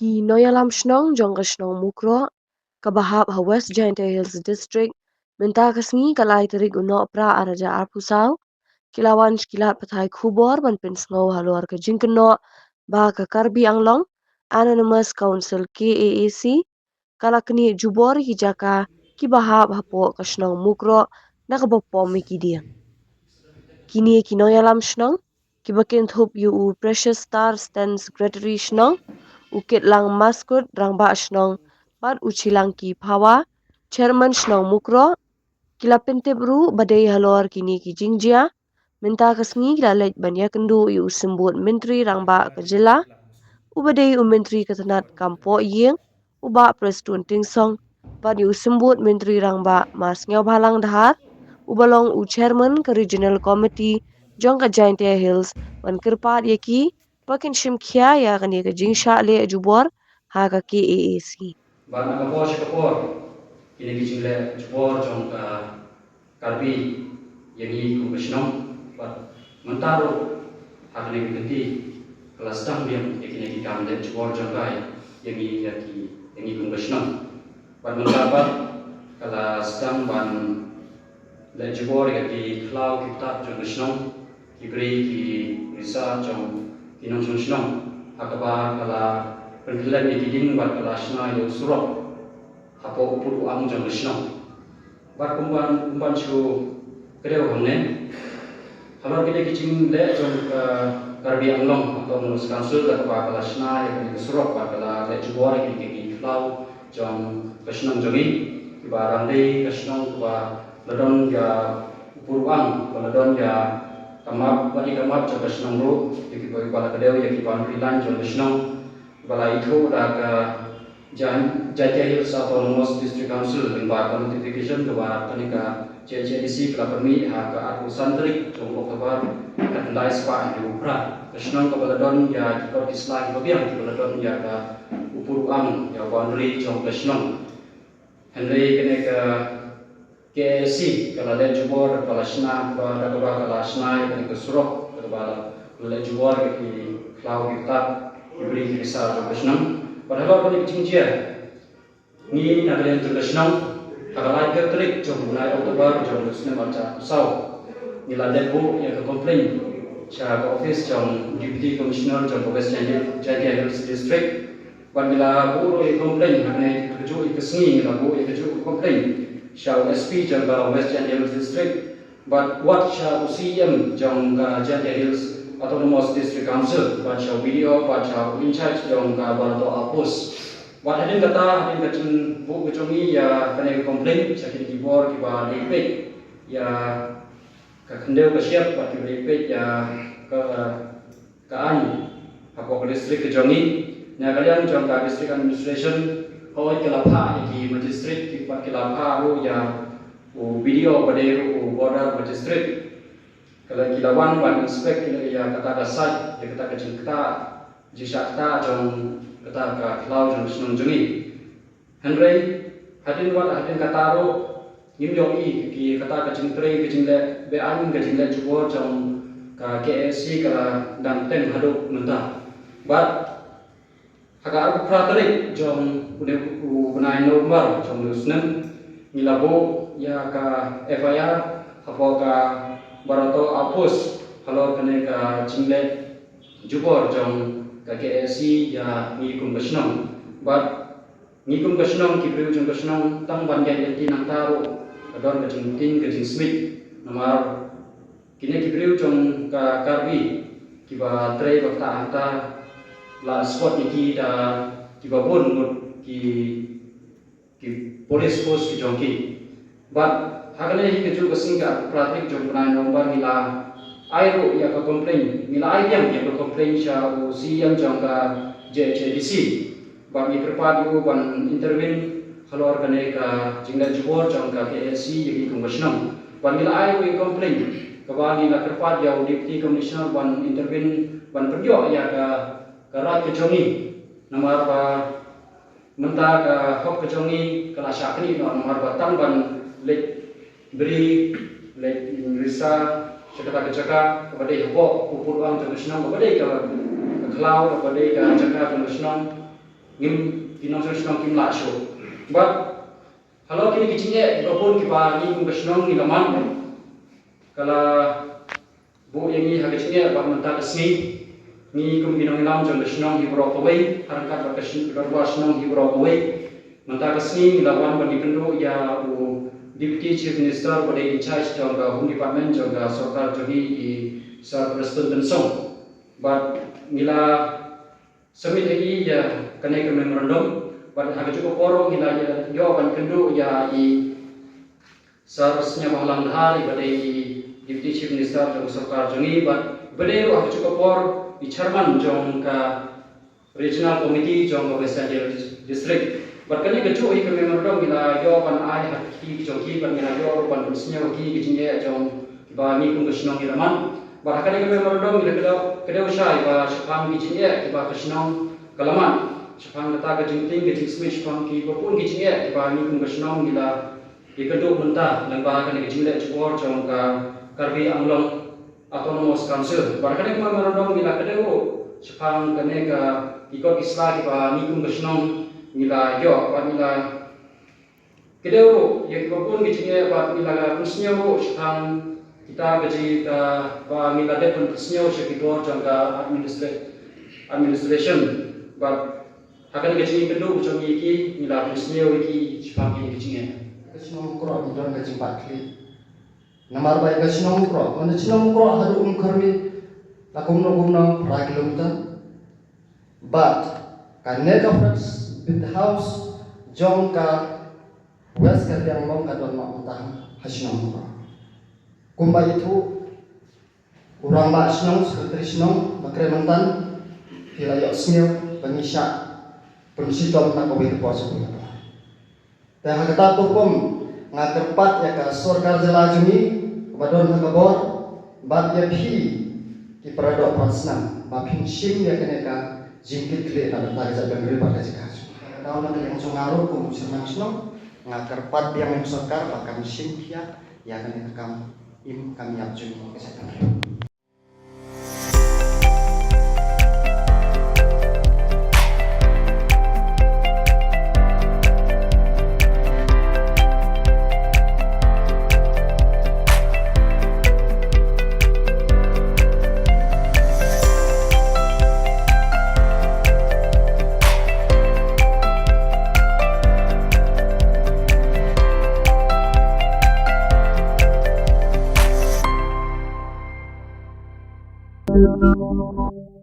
Ki Noyalam Shnong Jongga Shnong Mukro Kabahap ha West Giant Hills District Menta kasmi kalai terik uno pra araja arpusau kilawan kilat patai kubor ban pensngau halor ke jingkeno ba ke karbi anglong Anonymous Council KAAC kalakni jubor hijaka ki bahap hapo ke Shnong Mukro na kabopom mikidia kini kinoyalam Shnong kibakin thup yu Precious Star Stan Secretary Shnong ukit lang maskut rang ba shnong bat uchilang ki phawa chairman shnong mukro kila pente bru badai halor kini ki jingjia minta kasngi kila lej banya kendu yu sembut menteri rang ba kejela ubadai menteri ketanat kampo yeng uba prestun tingsong bat yu sembut menteri rang ba mas ngau balang dahat ubalong chairman ke regional committee jong ka Giant Hills wan kirpat yaki pakin shimkhia ya kani ke jingsha le jubor ha ka KAAC. Ban kapor kapor ini kijingle jubor jong karbi yang ini kumbesnong bat mentaro hakne kiti kelas tang biam yakini kikam le jubor jong kai yang ini kumbesnong bat mendapat kelas tang ban le jubor yakini klau kitab jong besnong kibri ki risa jong kinong jong besnong hakaba kala pergilan di dinding bat kelasna yang surok hapo upur uang jang besnong bat kumban su kereu honne halor kini kicing le jong karbi anglong atau menurut kansul kat kelasna yang surok bat kala le jubor kini klau jong besnong jongi barang dei besnong ba ledon ya upur uang ledon ya kamap bani kamap jang besnong ro iki bala kedeu ya kipan pilan jang besnong balai itu dah Jaya Hills Autonomous District Council membuat notification kepada penika JJDC Kelapami ke aku santri jom Oktober kendai sepa di Upra kesenang kepada don ya kita dislike kebiang kepada don ya ke upur uang ya boundary jom kesenang Henry kena ke KAC kalau ada jubor kalau senang kalau kalau senang kena ke surok kalau ada jubor ke Klau kita diberi kisah jom kesenang padahal kalau ni cincin ni nak yang jom kesenang kalau lagi terik jom mulai Oktober jom kesenang macam usau ni lantai bu yang ke komplain saya ke office jom Deputy Commissioner jom West Giant Hills District bila bu yang komplain nak naik kerja kesini bila bu yang kerja komplain saya SP jom ke West Giant Hills District but what saya UCM jom ke Giant Hills Autonomous District Council baca video baca in charge yang kabar atau apus. Buat hadin kacung bu kecongi ya kena komplain sakit kibor kibar repeat ya kendeu kesiap buat repeat ya ke ani apa ke distrik kecongi. Nah kalian jangka district administration kau kelapa di magistrate kibar kelapa lu ya video pada border magistrate. Kalau kilawan wan inspect ya kata dasar ya kata kecil kata jisa kata jong kata ke klau jong senang jongi Henry hadin kata ro nim yo i ki kata kecil le bean kecil le jubor jong ka KSC kala dan ten hadu mentah but agak praterik jong udah benai normal jong senang ngilabo ya ka FIR apa ka barato apus kalau kena ke cingle jubor jong ke KSC ya ngikum kesenang but ngikum kesenang kipriu jong kesenang tang banjai yenti nang taro adon ke jingting ke jing smith nomor kini kipriu jong ke karbi kiba tray bakta anta la spot iki da kiba bun ki police force ki jongki but Hakane hi keju kesingga pratik jom benai nomor nila airo ya ke komplain nila ayam ya ke komplain sya usi yang jangka JJDC bagi kerpa yu ban intervene halor kane ka jingla jubor jong ka KLC yagi kongresnam ban mila ai we complain ka bagi la kerpa ya deputy commissioner ban intervene ban perjo ya ka karat kejongi namar ba mentah ka hok kejongi kala syakni namar ba tang ban lek beri lek risa sekata kecaka kepada hok pupur wang kongresnam kepada ka kelau kepada ka caka kongresnam ngim pinong kongresnam kim la show but kalau kini kecilnya walaupun kita ni kongresnam ni laman kalau bu yang ni kecilnya bak mentah kesini ni kumpinong ilam jong kongresnam di Pulau Kawai harangkat bak kongresnam di Pulau Kawai mentah kesini lawan bagi penduduk ya Deputy Chief Minister pada in charge jong Home Department jong Sarkar Jogi di Sir Preston Tensong but nila semit lagi ya kena ke memorandum but agak cukup porong nila ya jawaban kendu ya i seharusnya mahalang hari pada Deputy Chief Minister jong Sarkar Jogi but bade agak cukup por di chairman jong ka regional committee jong West Angeles district but kena kecu i ke memorandum nila jawaban ai haki jong ki ban nila jawaban resnya haki kijinge jong ba ni kung kesenong iraman but kena ke memorandum nila kedau syai ba syapang kijinge ba kesenong kalaman syapang kata kejingting kejing smith syapang ki pun kijinge ba ni kung kesenong nila ikeduk mentah lembah kena kejingle jubor jong ka Karbi Anglong Autonomous Council but kena ke memorandum nila kedau syapang kena ka ikut islah ba ni kung kesenong nila yo ba nila kedau ya pun kijinge ba nila kusnya bo syapang kita gaji ka ba nila de pun kusnya syakidor jong ka administration but akan gaji kedua jong iki nila kusnya iki syapang kijinge Kesinong kro di dalam gaji patli. Namar baik kesinong kro, mana kesinong kro ada karmi lakum pra kilometer. But kan nega fresh with the house jong ka west ka yang long ka don mak mentah hasinong kro. Kumba itu urang mak sinong sekretari sinong makrementan wilayah Sneo pengisah pensitom nak kawin puasa punya. Dan kata hukum ngakerpat ya ka Sarkar Jelajuni badon hakabor bad ya phi ki parado prasnam mapin sim ya kene ka jingkit kle ada taga bangre pada jikas daun nak yang sungaru kum sirmansno ngakerpat yang Sarkar bakam sim ya kene kam im kami yapjuni kesehatan. Thank you.